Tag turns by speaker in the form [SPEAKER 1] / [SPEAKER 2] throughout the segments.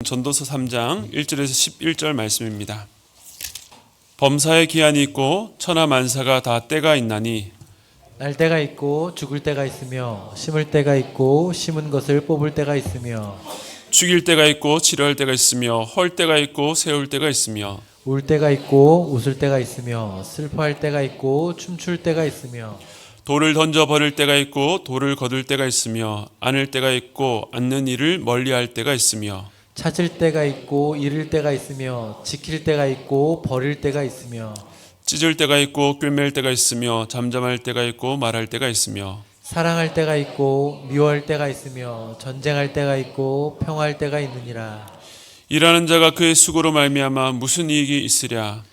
[SPEAKER 1] 전도서 3장 1절에서 11절 말씀입니다. 범사에 기한이 있고 천하 만사가 다 때가 있나니
[SPEAKER 2] 날 때가 있고 죽을 때가 있으며 심을 때가 있고 심은 것을 뽑을 때가 있으며
[SPEAKER 1] 죽일 때가 있고 치료할 때가 있으며 헐 때가 있고 세울 때가 있으며
[SPEAKER 2] 울 때가 있고 웃을 때가 있으며 슬퍼할 때가 있고 춤출 때가 있으며
[SPEAKER 1] 돌을 던져 버릴 때가 있고 돌을 거둘 때가 있으며 안을 때가 있고 앉는 일을 멀리할 때가 있으며
[SPEAKER 2] 찾을 때가 있고 잃을 때가 있으며 지킬 때가 있고 버릴 때가 있으며
[SPEAKER 1] 찢을 때가 있고 꿰맬 때가 있으며 잠잠할 때가 있고 말할 때가 있으며
[SPEAKER 2] 사랑할 때가 있고 미워할 때가 있으며 전쟁할 때가 있고 평화할 때가 있느니라.
[SPEAKER 1] 일하는 자가 그의 수고로 말미암아 무슨 이익이 있으랴.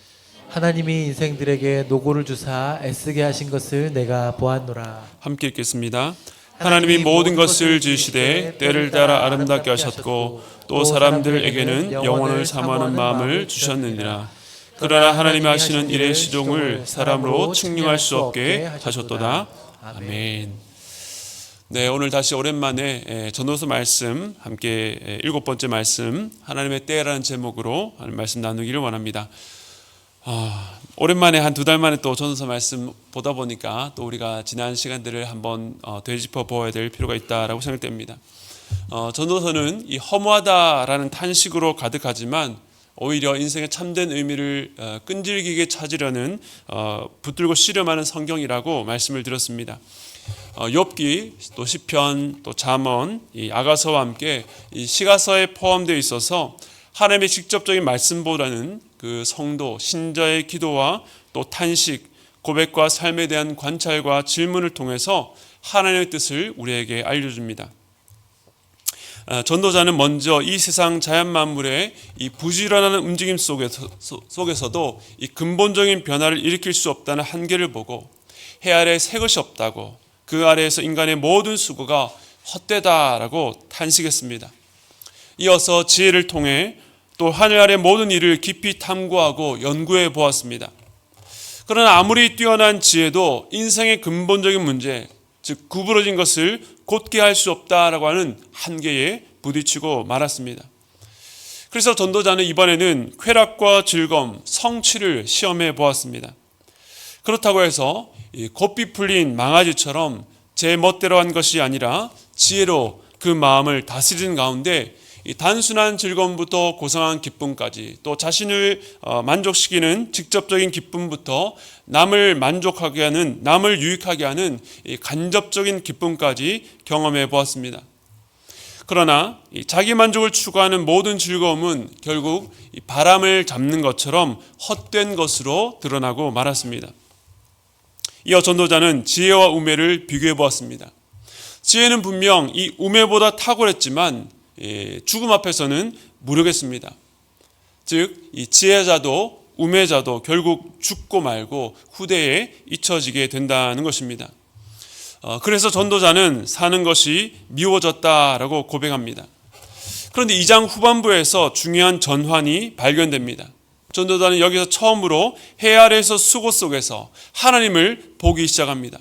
[SPEAKER 2] 하나님이 인생들에게 노고를 주사 애쓰게 하신 것을 내가 보았노라.
[SPEAKER 1] 함께 읽겠습니다. 하나님이 모든 것을 지으시되 때를 따라 아름답게 하셨고 또 사람들에게는 영원을 사모하는 마음을 주셨느니라. 그러나 하나님이 하시는 일의 시종을 사람으로 측량할 수 없게 하셨도다. 아멘. 네, 오늘 다시 오랜만에 전도서 말씀 함께 7번째 말씀 하나님의 때라는 제목으로 말씀 나누기를 원합니다. 오랜만에 한 2달 만에 또 전도서 말씀 보다 보니까 또 우리가 지난 시간들을 한번 되짚어 보아야 될 필요가 있다라고 생각됩니다. 전도서는 이 허무하다라는 탄식으로 가득하지만 오히려 인생의 참된 의미를 끈질기게 찾으려는 붙들고 씨름하는 성경이라고 말씀을 드렸습니다. 욥기, 또 시편, 또 잠언, 이 아가서와 함께 이 시가서에 포함되어 있어서 하나님의 직접적인 말씀보다는 그 성도, 신자의 기도와 또 탄식, 고백과 삶에 대한 관찰과 질문을 통해서 하나님의 뜻을 우리에게 알려줍니다. 전도자는 먼저 이 세상 자연 만물의 이 부지런한 움직임 속에서도 이 근본적인 변화를 일으킬 수 없다는 한계를 보고 해 아래 새 것이 없다고 그 아래에서 인간의 모든 수고가 헛되다라고 탄식했습니다. 이어서 지혜를 통해 또 하늘 아래 모든 일을 깊이 탐구하고 연구해 보았습니다. 그러나 아무리 뛰어난 지혜도 인생의 근본적인 문제, 즉 구부러진 것을 곧게 할 수 없다라고 하는 한계에 부딪히고 말았습니다. 그래서 전도자는 이번에는 쾌락과 즐거움, 성취를 시험해 보았습니다. 그렇다고 해서 고삐 풀린 망아지처럼 제 멋대로 한 것이 아니라 지혜로 그 마음을 다스리는 가운데 단순한 즐거움부터 고상한 기쁨까지 또 자신을 만족시키는 직접적인 기쁨부터 남을 만족하게 하는, 남을 유익하게 하는 간접적인 기쁨까지 경험해 보았습니다. 그러나 자기 만족을 추구하는 모든 즐거움은 결국 바람을 잡는 것처럼 헛된 것으로 드러나고 말았습니다. 이어 전도자는 지혜와 우매를 비교해 보았습니다. 지혜는 분명 이 우매보다 탁월했지만 죽음 앞에서는 무력했습니다. 즉, 이 지혜자도 우매자도 결국 죽고 말고 후대에 잊혀지게 된다는 것입니다. 그래서 전도자는 사는 것이 미워졌다라고 고백합니다. 그런데 2장 후반부에서 중요한 전환이 발견됩니다. 전도자는 여기서 처음으로 해 아래에서 수고 속에서 하나님을 보기 시작합니다.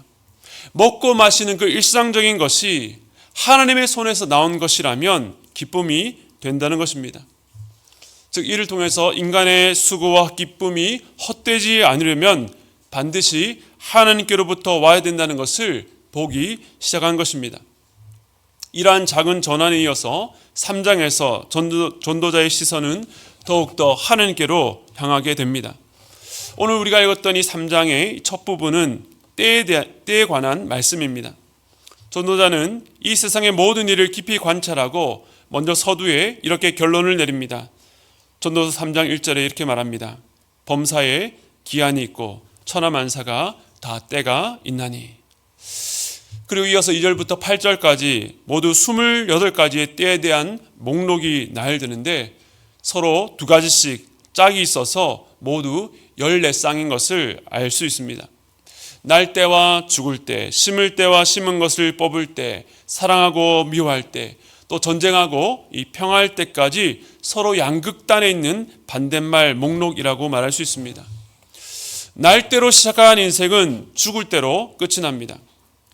[SPEAKER 1] 먹고 마시는 그 일상적인 것이 하나님의 손에서 나온 것이라면 기쁨이 된다는 것입니다. 즉 이를 통해서 인간의 수고와 기쁨이 헛되지 않으려면 반드시 하나님께로부터 와야 된다는 것을 보기 시작한 것입니다. 이러한 작은 전환에 이어서 3장에서 전도자의 시선은 더욱더 하나님께로 향하게 됩니다. 오늘 우리가 읽었던 이 3장의 첫 부분은 때에 관한 말씀입니다. 전도자는 이 세상의 모든 일을 깊이 관찰하고 먼저 서두에 이렇게 결론을 내립니다. 전도서 3장 1절에 이렇게 말합니다. 범사에 기한이 있고 천하 만사가 다 때가 있나니. 그리고 이어서 2절부터 8절까지 모두 28가지의 때에 대한 목록이 나열되는데 서로 2가지씩 짝이 있어서 모두 14쌍인 것을 알 수 있습니다. 날 때와 죽을 때, 심을 때와 심은 것을 뽑을 때, 사랑하고 미워할 때, 또 전쟁하고 이 평화할 때까지 서로 양극단에 있는 반대말 목록이라고 말할 수 있습니다. 날 때로 시작한 인생은 죽을 때로 끝이 납니다.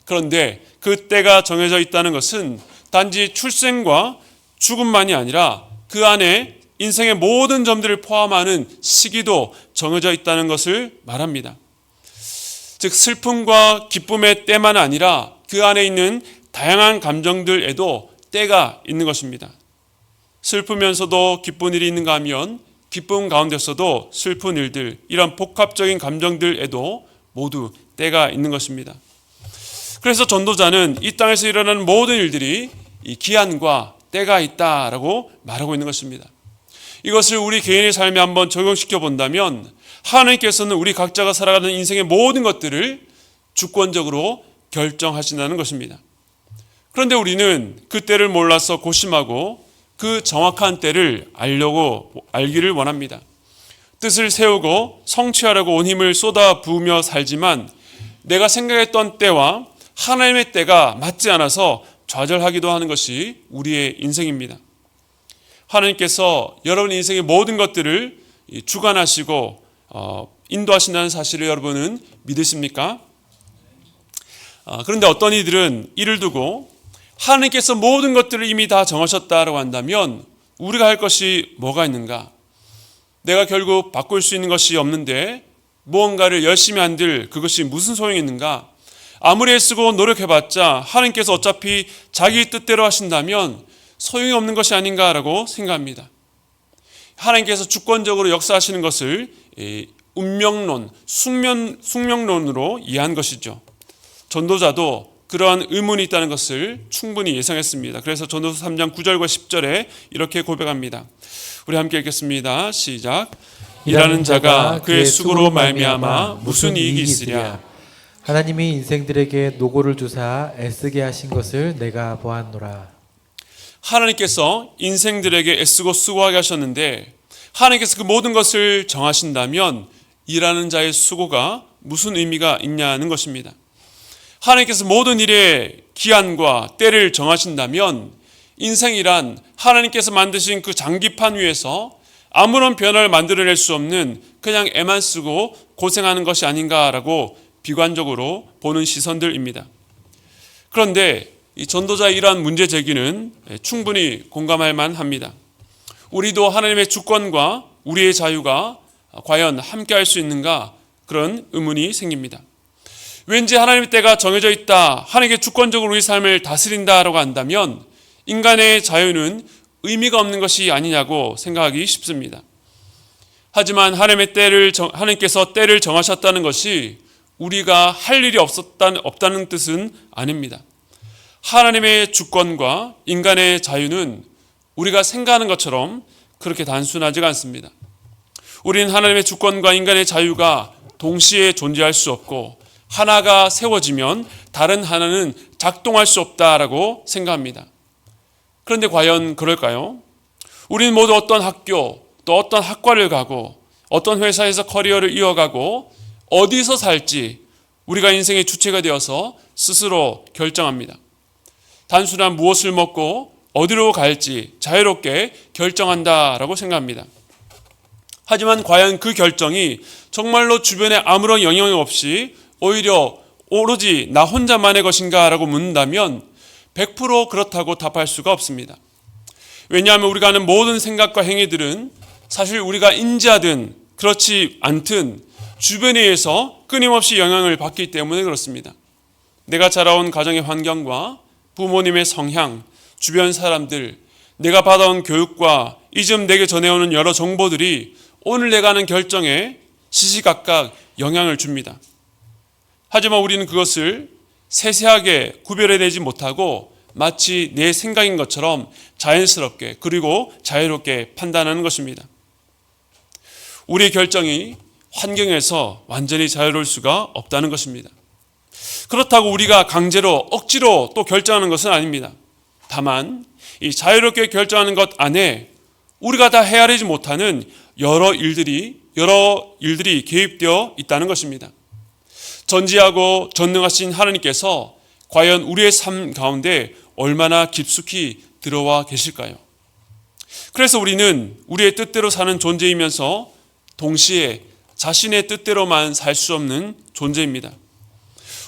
[SPEAKER 1] 그런데 그 때가 정해져 있다는 것은 단지 출생과 죽음만이 아니라 그 안에 인생의 모든 점들을 포함하는 시기도 정해져 있다는 것을 말합니다. 즉 슬픔과 기쁨의 때만 아니라 그 안에 있는 다양한 감정들에도 때가 있는 것입니다. 슬프면서도 기쁜 일이 있는가 하면 기쁨 가운데서도 슬픈 일들, 이런 복합적인 감정들에도 모두 때가 있는 것입니다. 그래서 전도자는 이 땅에서 일어나는 모든 일들이 이 기한과 때가 있다라고 말하고 있는 것입니다. 이것을 우리 개인의 삶에 한번 적용시켜 본다면 하나님께서는 우리 각자가 살아가는 인생의 모든 것들을 주권적으로 결정하신다는 것입니다. 그런데 우리는 그 때를 몰라서 고심하고 그 정확한 때를 알기를 원합니다. 뜻을 세우고 성취하려고 온 힘을 쏟아 부으며 살지만 내가 생각했던 때와 하나님의 때가 맞지 않아서 좌절하기도 하는 것이 우리의 인생입니다. 하나님께서 여러분 인생의 모든 것들을 주관하시고 인도하신다는 사실을 여러분은 믿으십니까? 그런데 어떤 이들은 이를 두고 하나님께서 모든 것들을 이미 다 정하셨다라고 한다면 우리가 할 것이 뭐가 있는가? 내가 결국 바꿀 수 있는 것이 없는데 무언가를 열심히 한들 그것이 무슨 소용이 있는가? 아무리 애쓰고 노력해봤자 하나님께서 어차피 자기 뜻대로 하신다면 소용이 없는 것이 아닌가라고 생각합니다. 하나님께서 주권적으로 역사하시는 것을 운명론, 숙명론으로 이해한 것이죠. 전도자도 그러한 의문이 있다는 것을 충분히 예상했습니다. 그래서 전도서 3장 9절과 10절에 이렇게 고백합니다. 우리 함께 읽겠습니다. 시작. 일하는 자가 그의 수고로 말미암아 무슨 이익이 있으랴.
[SPEAKER 2] 하나님이 인생들에게 노고를 주사 애쓰게 하신 것을 내가 보았노라.
[SPEAKER 1] 하나님께서 인생들에게 애쓰고 수고하게 하셨는데 하나님께서 그 모든 것을 정하신다면 일하는 자의 수고가 무슨 의미가 있냐는 것입니다. 하나님께서 모든 일의 기한과 때를 정하신다면 인생이란 하나님께서 만드신 그 장기판 위에서 아무런 변화를 만들어낼 수 없는 그냥 애만 쓰고 고생하는 것이 아닌가라고 비관적으로 보는 시선들입니다. 그런데 이 전도자의 이러한 문제 제기는 충분히 공감할 만합니다. 우리도 하나님의 주권과 우리의 자유가 과연 함께할 수 있는가 그런 의문이 생깁니다. 왠지 하나님의 때가 정해져 있다, 하나님께 주권적으로 우리 삶을 다스린다라고 한다면 인간의 자유는 의미가 없는 것이 아니냐고 생각하기 쉽습니다. 하지만 하나님께서 때를 정하셨다는 것이 우리가 할 일이 없다는 뜻은 아닙니다. 하나님의 주권과 인간의 자유는 우리가 생각하는 것처럼 그렇게 단순하지가 않습니다. 우리는 하나님의 주권과 인간의 자유가 동시에 존재할 수 없고 하나가 세워지면 다른 하나는 작동할 수 없다라고 생각합니다. 그런데 과연 그럴까요? 우리는 모두 어떤 학교 또 어떤 학과를 가고 어떤 회사에서 커리어를 이어가고 어디서 살지 우리가 인생의 주체가 되어서 스스로 결정합니다. 단순한 무엇을 먹고 어디로 갈지 자유롭게 결정한다라고 생각합니다. 하지만 과연 그 결정이 정말로 주변에 아무런 영향이 없이 오히려 오로지 나 혼자만의 것인가라고 묻는다면 100% 그렇다고 답할 수가 없습니다. 왜냐하면 우리가 하는 모든 생각과 행위들은 사실 우리가 인지하든 그렇지 않든 주변에 의해서 끊임없이 영향을 받기 때문에 그렇습니다. 내가 자라온 가정의 환경과 부모님의 성향, 주변 사람들, 내가 받아온 교육과 이즘 내게 전해오는 여러 정보들이 오늘 내가 하는 결정에 시시각각 영향을 줍니다. 하지만 우리는 그것을 세세하게 구별해내지 못하고 마치 내 생각인 것처럼 자연스럽게 그리고 자유롭게 판단하는 것입니다. 우리의 결정이 환경에서 완전히 자유로울 수가 없다는 것입니다. 그렇다고 우리가 강제로 억지로 또 결정하는 것은 아닙니다. 다만 이 자유롭게 결정하는 것 안에 우리가 다 헤아리지 못하는 여러 일들이 개입되어 있다는 것입니다. 전지하고 전능하신 하나님께서 과연 우리의 삶 가운데 얼마나 깊숙이 들어와 계실까요? 그래서 우리는 우리의 뜻대로 사는 존재이면서 동시에 자신의 뜻대로만 살 수 없는 존재입니다.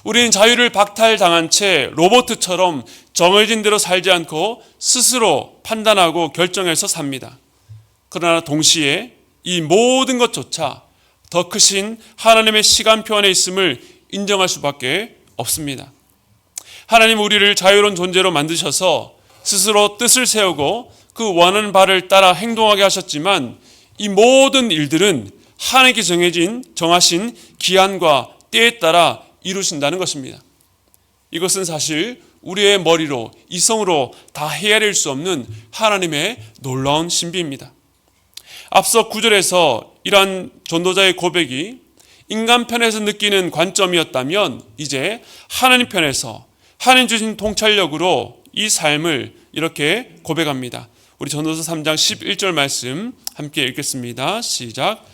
[SPEAKER 1] 우리는 자유를 박탈당한 채 로봇처럼 정해진 대로 살지 않고 스스로 판단하고 결정해서 삽니다. 그러나 동시에 이 모든 것조차 더 크신 하나님의 시간표 안에 있음을 인정할 수밖에 없습니다. 하나님 우리를 자유로운 존재로 만드셔서 스스로 뜻을 세우고 그 원하는 바를 따라 행동하게 하셨지만 이 모든 일들은 하나님께 정하신 기한과 때에 따라 이루신다는 것입니다. 이것은 사실 우리의 머리로 이성으로 다 헤아릴 수 없는 하나님의 놀라운 신비입니다. 앞서 9절에서 이러한 전도자의 고백이 인간 편에서 느끼는 관점이었다면 이제 하나님 편에서 하나님 주신 통찰력으로 이 삶을 이렇게 고백합니다. 우리 전도서 3장 11절 말씀 함께 읽겠습니다. 시작.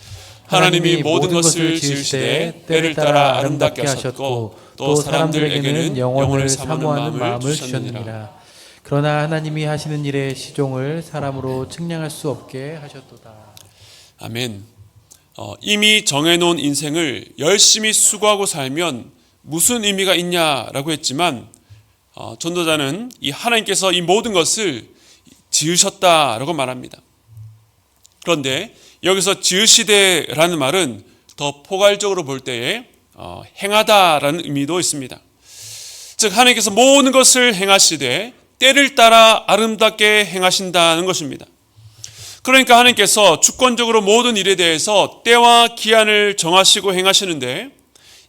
[SPEAKER 1] 하나님이 모든 것을 지으시되 때를 따라 아름답게 하셨고 또 사람들에게는 영혼을 사모하는 마음을 주셨느니라.
[SPEAKER 2] 그러나 하나님이 하시는 일의 시종을 사람으로 측량할 수 없게 하셨도다.
[SPEAKER 1] 아멘. 이미 정해놓은 인생을 열심히 수고하고 살면 무슨 의미가 있냐라고 했지만 전도자는 이 하나님께서 이 모든 것을 지으셨다라고 말합니다. 그런데 여기서 지으시되라는 말은 더 포괄적으로 볼 때에 행하다라는 의미도 있습니다. 즉 하나님께서 모든 것을 행하시되 때를 따라 아름답게 행하신다는 것입니다. 그러니까 하나님께서 주권적으로 모든 일에 대해서 때와 기한을 정하시고 행하시는데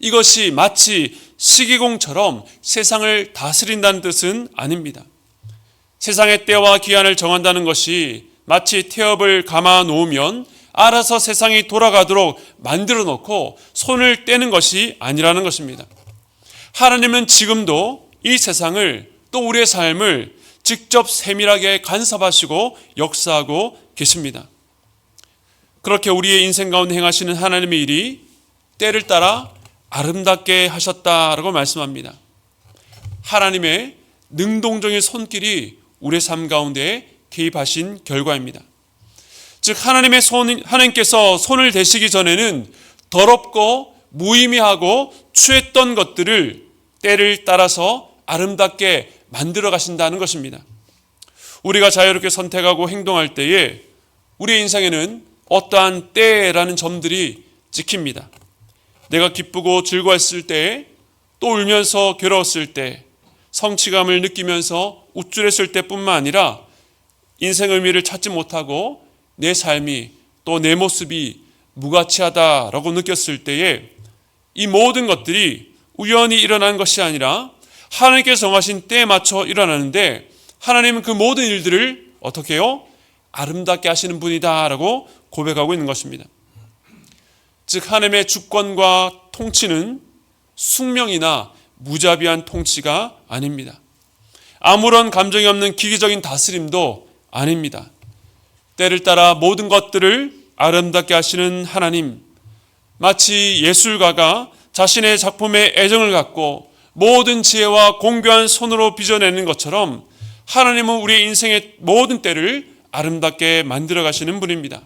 [SPEAKER 1] 이것이 마치 시기공처럼 세상을 다스린다는 뜻은 아닙니다. 세상의 때와 기한을 정한다는 것이 마치 태엽을 감아 놓으면 알아서 세상이 돌아가도록 만들어 놓고 손을 떼는 것이 아니라는 것입니다. 하나님은 지금도 이 세상을 또 우리의 삶을 직접 세밀하게 간섭하시고 역사하고 계십니다. 그렇게 우리의 인생 가운데 행하시는 하나님의 일이 때를 따라 아름답게 하셨다라고 말씀합니다. 하나님의 능동적인 손길이 우리의 삶 가운데 개입하신 결과입니다. 즉 하나님께서 손을 대시기 전에는 더럽고 무의미하고 추했던 것들을 때를 따라서 아름답게 만들어 가신다는 것입니다. 우리가 자유롭게 선택하고 행동할 때에 우리의 인생에는 어떠한 때라는 점들이 찍힙니다. 내가 기쁘고 즐거웠을 때, 또 울면서 괴로웠을 때, 성취감을 느끼면서 우쭐했을 때뿐만 아니라 인생 의미를 찾지 못하고 내 삶이 또 내 모습이 무가치하다라고 느꼈을 때에 이 모든 것들이 우연히 일어난 것이 아니라 하나님께서 정하신 때에 맞춰 일어나는데 하나님은 그 모든 일들을 어떻게 해요? 아름답게 하시는 분이다라고 고백하고 있는 것입니다. 즉 하나님의 주권과 통치는 숙명이나 무자비한 통치가 아닙니다. 아무런 감정이 없는 기계적인 다스림도 아닙니다. 때를 따라 모든 것들을 아름답게 하시는 하나님, 마치 예술가가 자신의 작품에 애정을 갖고 모든 지혜와 공교한 손으로 빚어내는 것처럼 하나님은 우리의 인생의 모든 때를 아름답게 만들어 가시는 분입니다.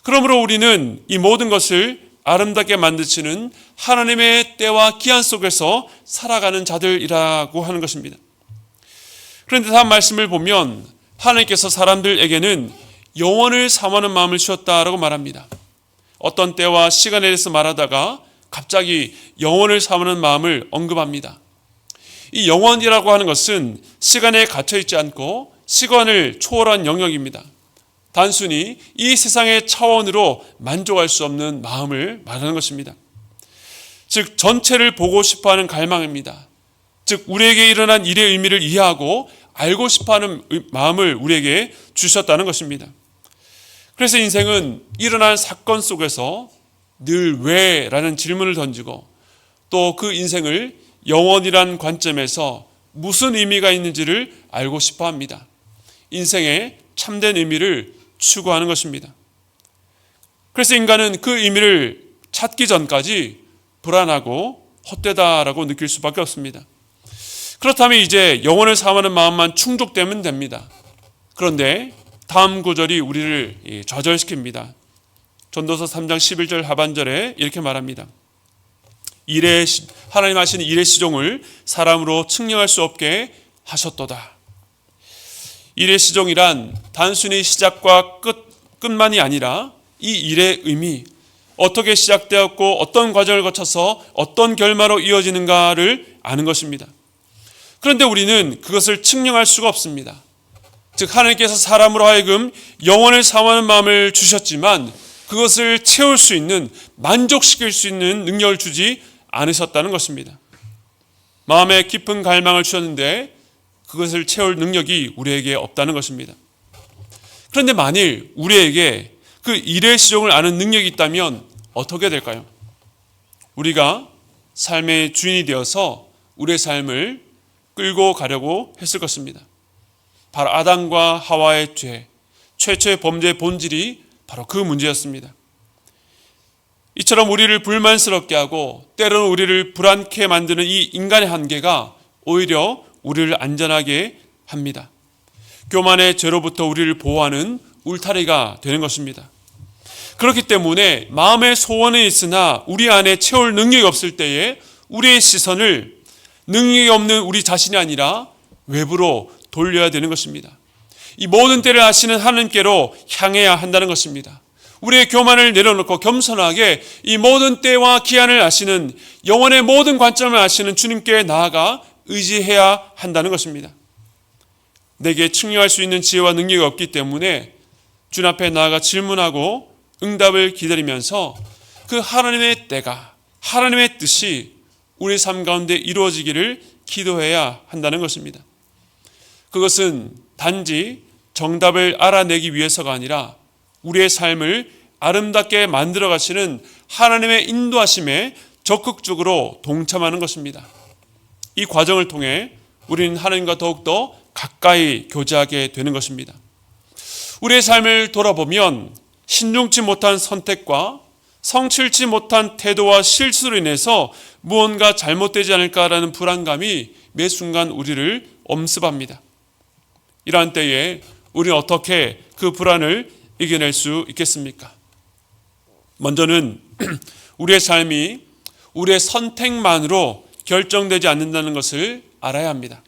[SPEAKER 1] 그러므로 우리는 이 모든 것을 아름답게 만드시는 하나님의 때와 기한 속에서 살아가는 자들이라고 하는 것입니다. 그런데 다음 말씀을 보면 하나님께서 사람들에게는 영원을 사모하는 마음을 주셨다라고 말합니다. 어떤 때와 시간에 대해서 말하다가 갑자기 영원을 사모하는 마음을 언급합니다. 이 영원이라고 하는 것은 시간에 갇혀 있지 않고 시간을 초월한 영역입니다. 단순히 이 세상의 차원으로 만족할 수 없는 마음을 말하는 것입니다. 즉 전체를 보고 싶어하는 갈망입니다. 즉 우리에게 일어난 일의 의미를 이해하고 알고 싶어하는 마음을 우리에게 주셨다는 것입니다. 그래서 인생은 일어난 사건 속에서 늘 왜라는 질문을 던지고 또 그 인생을 영원이란 관점에서 무슨 의미가 있는지를 알고 싶어합니다. 인생의 참된 의미를 추구하는 것입니다. 그래서 인간은 그 의미를 찾기 전까지 불안하고 헛되다라고 느낄 수밖에 없습니다. 그렇다면 이제 영혼을 사모하는 마음만 충족되면 됩니다. 그런데 다음 구절이 우리를 좌절시킵니다. 전도서 3장 11절 하반절에 이렇게 말합니다. 하나님 하시는 일의 시종을 사람으로 측량할 수 없게 하셨도다. 일의 시종이란 단순히 시작과 끝만이 아니라 이 일의 의미, 어떻게 시작되었고 어떤 과정을 거쳐서 어떤 결과로 이어지는가를 아는 것입니다. 그런데 우리는 그것을 측량할 수가 없습니다. 즉 하나님께서 사람으로 하여금 영혼을 사모하는 마음을 주셨지만 그것을 채울 수 있는, 만족시킬 수 있는 능력을 주지 않으셨다는 것입니다. 마음에 깊은 갈망을 주셨는데 그것을 채울 능력이 우리에게 없다는 것입니다. 그런데 만일 우리에게 그 일의 시종을 아는 능력이 있다면 어떻게 될까요? 우리가 삶의 주인이 되어서 우리의 삶을 끌고 가려고 했을 것입니다. 바로 아담과 하와의 죄, 최초의 범죄의 본질이 바로 그 문제였습니다. 이처럼 우리를 불만스럽게 하고 때로는 우리를 불안케 만드는 이 인간의 한계가 오히려 우리를 안전하게 합니다. 교만의 죄로부터 우리를 보호하는 울타리가 되는 것입니다. 그렇기 때문에 마음의 소원은 있으나 우리 안에 채울 능력이 없을 때에 우리의 시선을 능력이 없는 우리 자신이 아니라 외부로 돌려야 되는 것입니다. 이 모든 때를 아시는 하나님께로 향해야 한다는 것입니다. 우리의 교만을 내려놓고 겸손하게 이 모든 때와 기한을 아시는, 영혼의 모든 관점을 아시는 주님께 나아가 의지해야 한다는 것입니다. 내게 측량할 수 있는 지혜와 능력이 없기 때문에 주님 앞에 나아가 질문하고 응답을 기다리면서 그 하나님의 때가, 하나님의 뜻이 우리 삶 가운데 이루어지기를 기도해야 한다는 것입니다. 그것은 단지 정답을 알아내기 위해서가 아니라 우리의 삶을 아름답게 만들어 가시는 하나님의 인도하심에 적극적으로 동참하는 것입니다. 이 과정을 통해 우리는 하나님과 더욱더 가까이 교제하게 되는 것입니다. 우리의 삶을 돌아보면 신중치 못한 선택과 성실치 못한 태도와 실수로 인해서 무언가 잘못되지 않을까라는 불안감이 매 순간 우리를 엄습합니다. 이러한 때에 우리는 어떻게 그 불안을 이겨낼 수 있겠습니까? 먼저는 우리의 삶이 우리의 선택만으로 결정되지 않는다는 것을 알아야 합니다.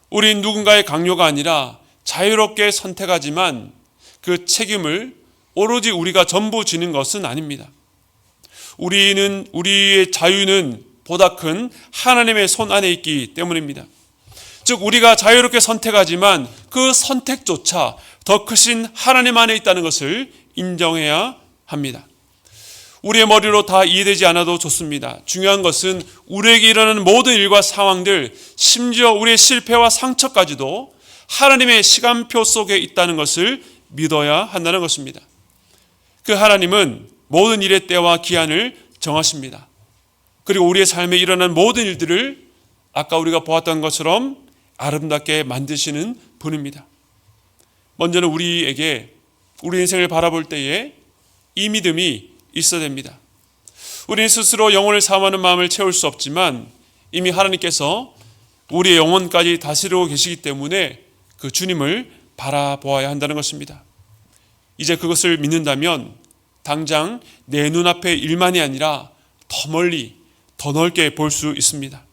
[SPEAKER 1] 우린 누군가의 강요가 아니라 자유롭게 선택하지만 그 책임을 오로지 우리가 전부 지는 것은 아닙니다. 우리의 자유는 보다 큰 하나님의 손 안에 있기 때문입니다. 즉 우리가 자유롭게 선택하지만 그 선택조차 더 크신 하나님 안에 있다는 것을 인정해야 합니다. 우리의 머리로 다 이해되지 않아도 좋습니다. 중요한 것은 우리에게 일어나는 모든 일과 상황들, 심지어 우리의 실패와 상처까지도 하나님의 시간표 속에 있다는 것을 믿어야 한다는 것입니다. 그 하나님은 모든 일의 때와 기한을 정하십니다. 그리고 우리의 삶에 일어난 모든 일들을 아까 우리가 보았던 것처럼 아름답게 만드시는 분입니다. 먼저는 우리에게 우리 인생을 바라볼 때에 이 믿음이 있어야 됩니다. 우리는 스스로 영혼을 사모하는 마음을 채울 수 없지만 이미 하나님께서 우리의 영혼까지 다스리고 계시기 때문에 그 주님을 바라보아야 한다는 것입니다. 이제 그것을 믿는다면 당장 내 눈앞의 일만이 아니라 더 멀리, 더 넓게 볼 수 있습니다.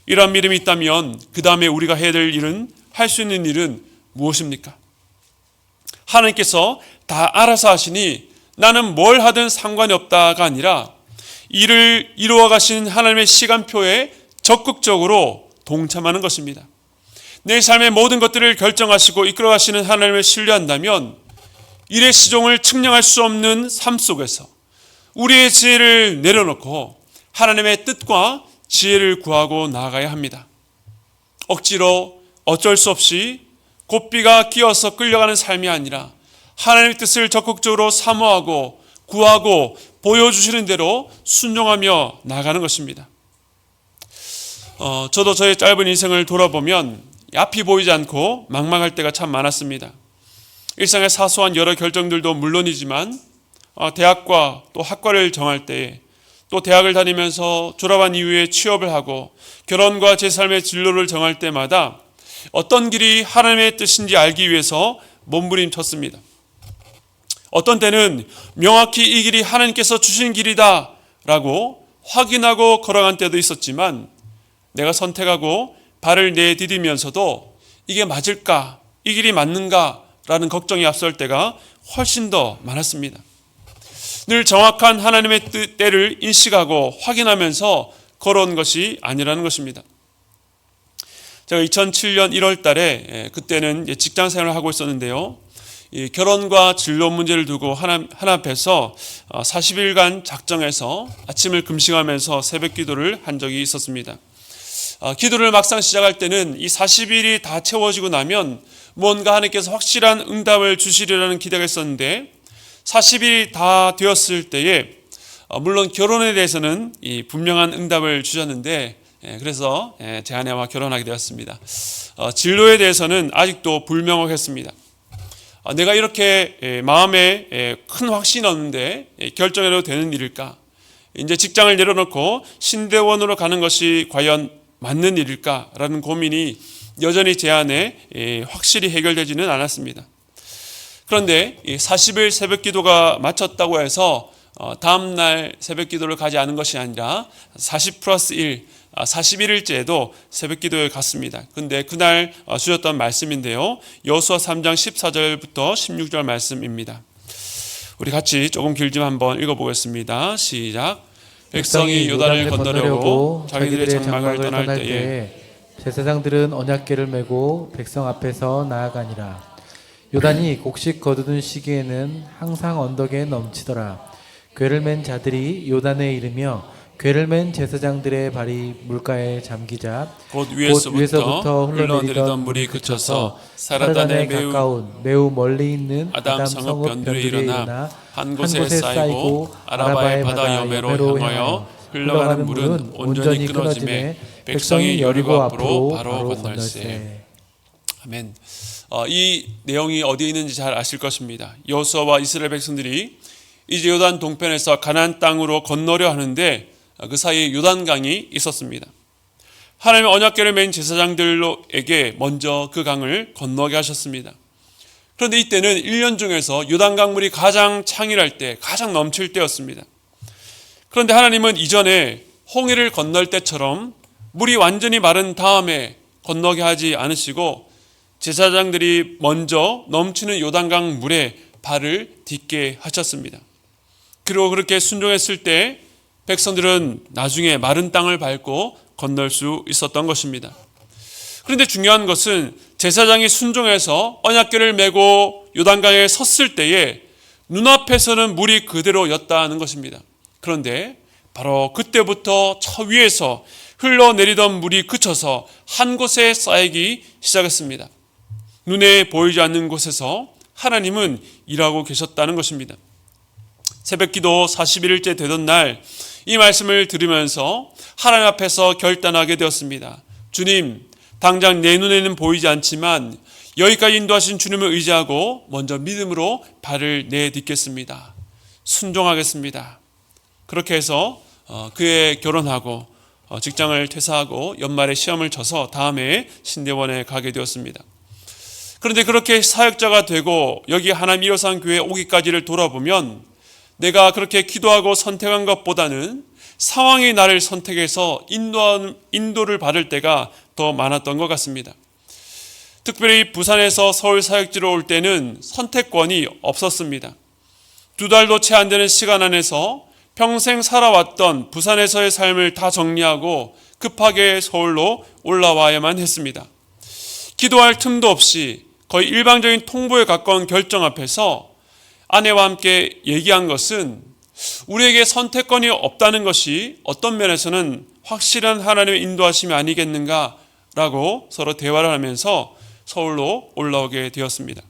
[SPEAKER 1] 이러한 믿음이 있다면 그 다음에 우리가 해야 될 일은, 할 수 있는 일은 무엇입니까? 하나님께서 다 알아서 하시니 나는 뭘 하든 상관이 없다가 아니라 일을 이루어 가시는 하나님의 시간표에 적극적으로 동참하는 것입니다. 내 삶의 모든 것들을 결정하시고 이끌어 가시는 하나님을 신뢰한다면 일의 시종을 측량할 수 없는 삶 속에서 우리의 지혜를 내려놓고 하나님의 뜻과 지혜를 구하고 나아가야 합니다. 억지로 어쩔 수 없이 고삐가 끼어서 끌려가는 삶이 아니라 하나님의 뜻을 적극적으로 사모하고 구하고 보여주시는 대로 순종하며 나아가는 것입니다. 저도 저의 짧은 인생을 돌아보면 앞이 보이지 않고 막막할 때가 참 많았습니다. 일상의 사소한 여러 결정들도 물론이지만 대학과 또 학과를 정할 때에 또 대학을 다니면서 졸업한 이후에 취업을 하고 결혼과 제 삶의 진로를 정할 때마다 어떤 길이 하나님의 뜻인지 알기 위해서 몸부림쳤습니다. 어떤 때는 명확히 이 길이 하나님께서 주신 길이다 라고 확인하고 걸어간 때도 있었지만 내가 선택하고 발을 내디디면서도 이게 맞을까? 이 길이 맞는가? 라는 걱정이 앞설 때가 훨씬 더 많았습니다. 늘 정확한 하나님의 때를 인식하고 확인하면서 걸어온 것이 아니라는 것입니다. 제가 2007년 1월 달에 그때는 직장 생활을 하고 있었는데요. 이 결혼과 진로 문제를 두고 하나님 앞에서 40일간 작정해서 아침을 금식하면서 새벽 기도를 한 적이 있었습니다. 기도를 막상 시작할 때는 이 40일이 다 채워지고 나면 뭔가 하나님께서 확실한 응답을 주시리라는 기대가 있었는데 40일이 다 되었을 때에 물론 결혼에 대해서는 이 분명한 응답을 주셨는데 그래서 제 아내와 결혼하게 되었습니다. 진로에 대해서는 아직도 불명확했습니다. 내가 이렇게 마음에 큰 확신이 없는데 결정해도 되는 일일까? 이제 직장을 내려놓고 신대원으로 가는 것이 과연 맞는 일일까라는 고민이 여전히 제 안에 확실히 해결되지는 않았습니다. 그런데 40일 새벽 기도가 마쳤다고 해서 다음 날 새벽 기도를 가지 않은 것이 아니라 40 플러스 1, 41일째에도 새벽 기도에 갔습니다. 근데 그날 주셨던 말씀인데요. 여호수아 3장 14절부터 16절 말씀입니다. 우리 같이 조금 길지만 한번 읽어보겠습니다. 시작. 백성이 요단을 건너려고 자기들의 장막을 떠날 때에
[SPEAKER 2] 제사장들은 언약궤를 메고 백성 앞에서 나아가니라. 요단이 곡식 거두는 시기에는 항상 언덕에 넘치더라. 궤를 맨 자들이 요단에 이르며 궤를 맨 제사장들의 발이 물가에 잠기자
[SPEAKER 1] 곧 위에서부터 흘러내리던 물이 그쳐서 사라단에
[SPEAKER 2] 매우 멀리 있는
[SPEAKER 1] 아담 성읍 변두리에 일어나 한 곳에 쌓이고 아라바의 바다 여매로 향하여 흘러가는 물은 온전히 끊어지매 백성이 여리고 앞으로 바로 건널세. 아멘. 이 내용이 어디에 있는지 잘 아실 것입니다. 여호수아와 이스라엘 백성들이 이제 요단 동편에서 가나안 땅으로 건너려 하는데 그 사이에 요단강이 있었습니다. 하나님의 언약궤를 맨 제사장들에게 먼저 그 강을 건너게 하셨습니다. 그런데 이때는 1년 중에서 요단강 물이 가장 창일할 때, 가장 넘칠 때였습니다. 그런데 하나님은 이전에 홍해를 건널 때처럼 물이 완전히 마른 다음에 건너게 하지 않으시고 제사장들이 먼저 넘치는 요단강 물에 발을 딛게 하셨습니다. 그리고 그렇게 순종했을 때 백성들은 나중에 마른 땅을 밟고 건널 수 있었던 것입니다. 그런데 중요한 것은 제사장이 순종해서 언약궤를 메고 요단강에 섰을 때에 눈앞에서는 물이 그대로였다는 것입니다. 그런데 바로 그때부터 저 위에서 흘러내리던 물이 그쳐서 한 곳에 쌓이기 시작했습니다. 눈에 보이지 않는 곳에서 하나님은 일하고 계셨다는 것입니다. 새벽기도 41일째 되던 날 이 말씀을 들으면서 하나님 앞에서 결단하게 되었습니다. 주님, 당장 내 눈에는 보이지 않지만 여기까지 인도하신 주님을 의지하고 먼저 믿음으로 발을 내딛겠습니다. 순종하겠습니다. 그렇게 해서 그에 결혼하고 직장을 퇴사하고 연말에 시험을 쳐서 다음에 신대원에 가게 되었습니다. 그런데 그렇게 사역자가 되고 여기 하나님 일어선 교회에 오기까지를 돌아보면 내가 그렇게 기도하고 선택한 것보다는 상황이 나를 선택해서 인도를 받을 때가 더 많았던 것 같습니다. 특별히 부산에서 서울 사역지로 올 때는 선택권이 없었습니다. 2달도 채 안 되는 시간 안에서 평생 살아왔던 부산에서의 삶을 다 정리하고 급하게 서울로 올라와야만 했습니다. 기도할 틈도 없이 거의 일방적인 통보에 가까운 결정 앞에서 아내와 함께 얘기한 것은 우리에게 선택권이 없다는 것이 어떤 면에서는 확실한 하나님의 인도하심이 아니겠는가라고 서로 대화를 하면서 서울로 올라오게 되었습니다.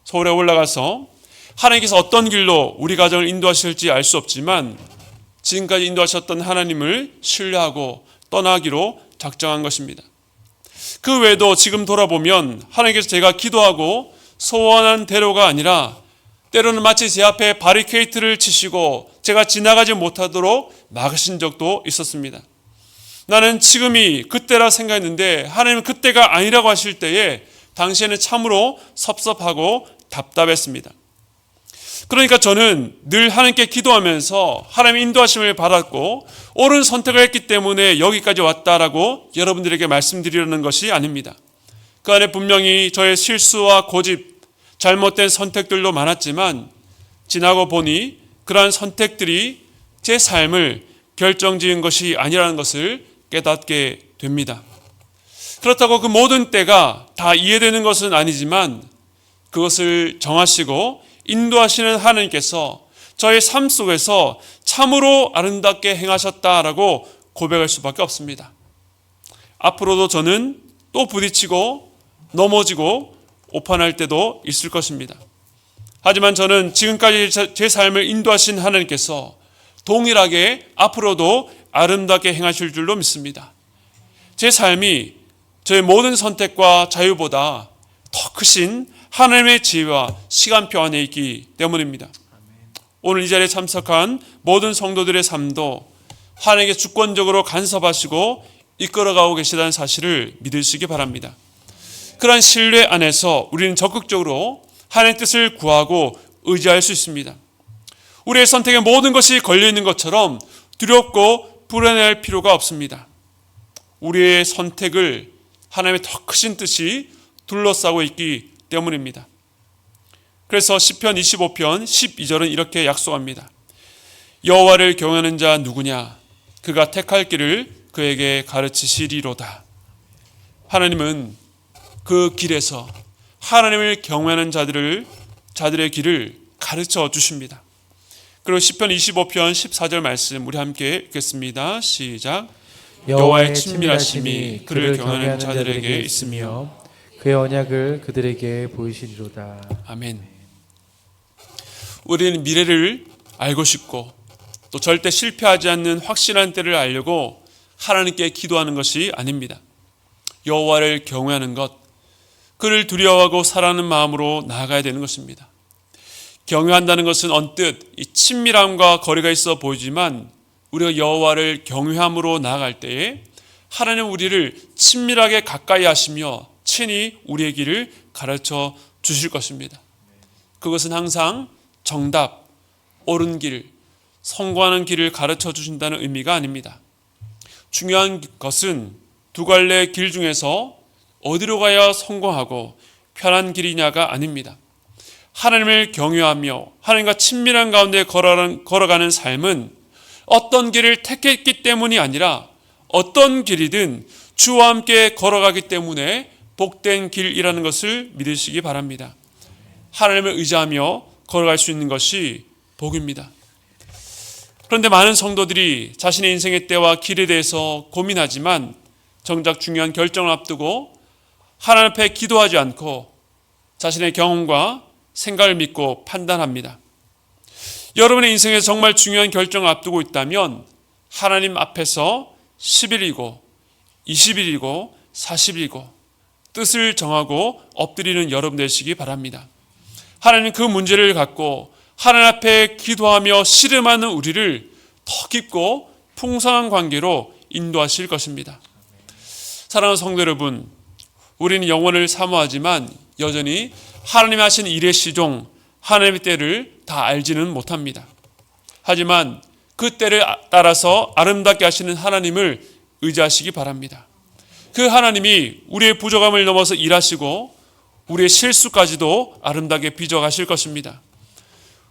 [SPEAKER 1] 서울에 올라가서 하나님께서 어떤 길로 우리 가정을 인도하실지 알 수 없지만 지금까지 인도하셨던 하나님을 신뢰하고 떠나기로 작정한 것입니다. 그 외에도 지금 돌아보면 하나님께서 제가 기도하고 소원한 대로가 아니라 때로는 마치 제 앞에 바리케이트를 치시고 제가 지나가지 못하도록 막으신 적도 있었습니다. 나는 지금이 그때라 생각했는데 하나님은 그때가 아니라고 하실 때에 당시에는 참으로 섭섭하고 답답했습니다. 그러니까 저는 늘 하나님께 기도하면서 하나님의 인도하심을 받았고 옳은 선택을 했기 때문에 여기까지 왔다라고 여러분들에게 말씀드리려는 것이 아닙니다. 그 안에 분명히 저의 실수와 고집, 잘못된 선택들도 많았지만 지나고 보니 그러한 선택들이 제 삶을 결정지은 것이 아니라는 것을 깨닫게 됩니다. 그렇다고 그 모든 때가 다 이해되는 것은 아니지만 그것을 정하시고 인도하시는 하나님께서 저의 삶 속에서 참으로 아름답게 행하셨다라고 고백할 수밖에 없습니다. 앞으로도 저는 또 부딪히고 넘어지고 오판할 때도 있을 것입니다. 하지만 저는 지금까지 제 삶을 인도하신 하나님께서 동일하게 앞으로도 아름답게 행하실 줄로 믿습니다. 제 삶이 저의 모든 선택과 자유보다 더 크신 하나님의 지혜와 시간표 안에 있기 때문입니다. 오늘 이 자리에 참석한 모든 성도들의 삶도 하나님께 주권적으로 간섭하시고 이끌어가고 계시다는 사실을 믿으시기 바랍니다. 그러한 신뢰 안에서 우리는 적극적으로 하나님의 뜻을 구하고 의지할 수 있습니다. 우리의 선택에 모든 것이 걸려있는 것처럼 두렵고 불안해할 필요가 없습니다. 우리의 선택을 하나님의 더 크신 뜻이 둘러싸고 있기 때문입니다. 그래서 시편 25편 12절은 이렇게 약속합니다. 여호와를 경외하는 자 누구냐? 그가 택할 길을 그에게 가르치시리로다. 하나님은 그 길에서 하나님을 경외하는 자들의 길을 가르쳐 주십니다. 그리고 시편 25편 14절 말씀 우리 함께 읽겠습니다. 시작. 여호와의 친밀하심이 그를 경외하는 자들에게 있으며
[SPEAKER 2] 그의 언약을 그들에게 보이시리로다.
[SPEAKER 1] 아멘. 우리는 미래를 알고 싶고 또 절대 실패하지 않는 확실한 때를 알려고 하나님께 기도하는 것이 아닙니다. 여호와를 경외하는 것, 그를 두려워하고 사랑하는 마음으로 나아가야 되는 것입니다. 경외한다는 것은 언뜻 이 친밀함과 거리가 있어 보이지만 우리가 여호와를 경외함으로 나아갈 때에 하나님은 우리를 친밀하게 가까이 하시며 친히 우리의 길을 가르쳐 주실 것입니다. 그것은 항상 정답, 옳은 길, 성공하는 길을 가르쳐 주신다는 의미가 아닙니다. 중요한 것은 두 갈래의 길 중에서 어디로 가야 성공하고 편한 길이냐가 아닙니다. 하나님을 경외하며 하나님과 친밀한 가운데 걸어가는 삶은 어떤 길을 택했기 때문이 아니라 어떤 길이든 주와 함께 걸어가기 때문에 복된 길이라는 것을 믿으시기 바랍니다. 하나님을 의지하며 걸어갈 수 있는 것이 복입니다. 그런데 많은 성도들이 자신의 인생의 때와 길에 대해서 고민하지만 정작 중요한 결정을 앞두고 하나님 앞에 기도하지 않고 자신의 경험과 생각을 믿고 판단합니다. 여러분의 인생에서 정말 중요한 결정을 앞두고 있다면 하나님 앞에서 10일이고 20일이고 40일이고 뜻을 정하고 엎드리는 여러분 되시기 바랍니다. 하나님 그 문제를 갖고 하나님 앞에 기도하며 씨름하는 우리를 더 깊고 풍성한 관계로 인도하실 것입니다. 사랑하는 성도 여러분, 우리는 영혼을 사모하지만 여전히 하나님이 하신 일의 시종, 하나님의 때를 다 알지는 못합니다. 하지만 그 때를 따라서 아름답게 하시는 하나님을 의지하시기 바랍니다. 그 하나님이 우리의 부족함을 넘어서 일하시고 우리의 실수까지도 아름답게 빚어가실 것입니다.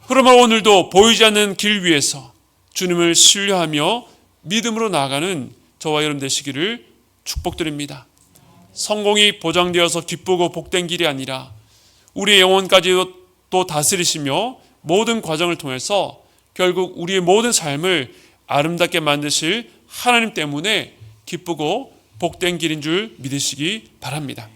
[SPEAKER 1] 그러면 오늘도 보이지 않는 길 위에서 주님을 신뢰하며 믿음으로 나아가는 저와 여러분 되시기를 축복드립니다. 성공이 보장되어서 기쁘고 복된 길이 아니라 우리의 영혼까지도 또 다스리시며 모든 과정을 통해서 결국 우리의 모든 삶을 아름답게 만드실 하나님 때문에 기쁘고 복된 길인 줄 믿으시기 바랍니다.